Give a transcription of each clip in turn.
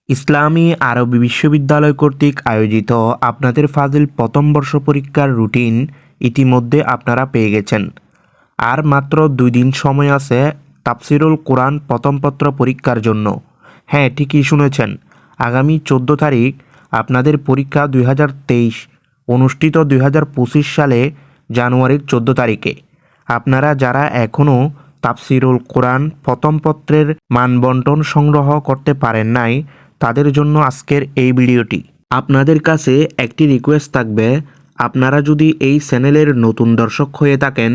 ইসলামী আরবি বিশ্ববিদ্যালয় কর্তৃক আয়োজিত আপনাদের ফাজিল প্রথম বর্ষ পরীক্ষার রুটিন ইতিমধ্যে আপনারা পেয়ে গেছেন। আর মাত্র 2 দিন সময় আছে তাফসিরুল কোরআন প্রথম পত্র পরীক্ষার জন্য। হ্যাঁ, ঠিকই শুনেছেন, আগামী 14 তারিখ আপনাদের পরীক্ষা 2023 অনুষ্ঠিত 2025 সালে জানুয়ারির 14 তারিখে। আপনারা যারা এখনও তাফসিরুল কোরআন প্রথম পত্রের মানবন্টন সংগ্রহ করতে পারেন নাই, তাদের জন্য আজকের এই ভিডিওটি। আপনাদের কাছে একটি রিকোয়েস্ট থাকবে, আপনারা যদি এই চ্যানেলের নতুন দর্শক হয়ে থাকেন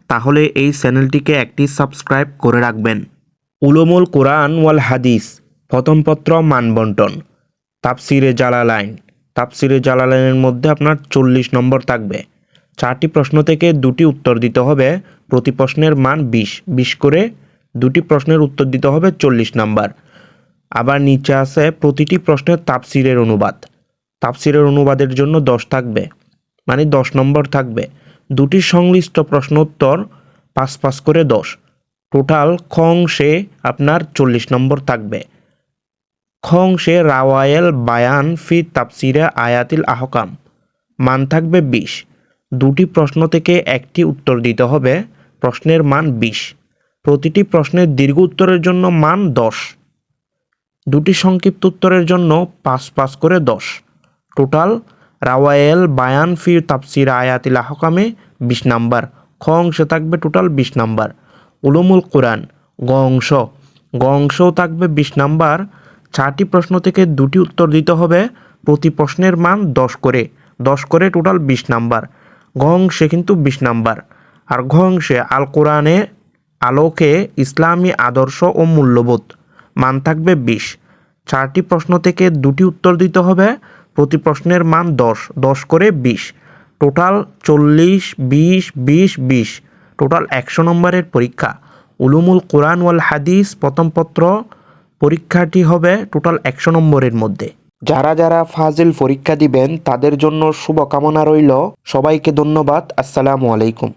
তাহলে এই চ্যানেলটিকে একটি সাবস্ক্রাইব করে রাখবেন। উলুমুল কোরআন ওয়াল হাদিস প্রথম পত্র মানবন্টন তাফসিরে জালালাইন। তাফসিরে জালালাইনের মধ্যে আপনার 40 নম্বর থাকবে। 4টি প্রশ্ন থেকে 2টি উত্তর দিতে হবে, প্রতি প্রশ্নের মান 20 করে 2টি প্রশ্নের উত্তর দিতে হবে 40 নম্বর। আবার নিচে আছে প্রতিটি প্রশ্নের তাফসিরের অনুবাদ। তাফসিরের অনুবাদের জন্য 10 থাকবে, মানে 10 নম্বর থাকবে। 2টি সংশ্লিষ্ট প্রশ্ন উত্তর 5 করে 10। টোটাল খ অংশে আপনার 40 নম্বর থাকবে। খ অংশে রাওয়ায়েল বায়ান ফি তাফসিরে আয়াতিল আহকাম মান থাকবে 20। 2টি প্রশ্ন থেকে একটি উত্তর দিতে হবে, প্রশ্নের মান 20। প্রতিটি প্রশ্নের দীর্ঘ উত্তরের জন্য মান 10। 2টি সংক্ষিপ্ত উত্তরের জন্য 5 করে 10। টোটাল রাওয়ায়েল বায়ান ফি তাফসির আয়াতিল আহকামে 20 নাম্বার। খ অংশে থাকবে টোটাল 20 নাম্বার। উলুমুল কোরআন গ অংশও থাকবে 20 নাম্বার। 4টি প্রশ্ন থেকে 2টি উত্তর দিতে হবে, প্রতি প্রশ্নের মান 10 করে টোটাল 20 নাম্বার। গ অংশে কিন্তু 20 নাম্বার। আর ঘ অংশে আল কোরআনে আলোকে ইসলামী আদর্শ ও মূল্যবোধ মান থাকবে 20। 4টি প্রশ্ন থেকে 2টি উত্তর দিতে হবে, প্রতি প্রশ্নের মান 10 করে 20। টোটাল 40, 20, টোটাল 100 নম্বরের পরীক্ষা। উলুমুল কোরআন ওয়াল হাদিস প্রথম পত্র পরীক্ষাটি হবে টোটাল 100 নম্বরের মধ্যে। যারা যারা ফাজিল পরীক্ষা দিবেন তাদের জন্য শুভকামনা রইল। সবাইকে ধন্যবাদ। আসসালামু আলাইকুম।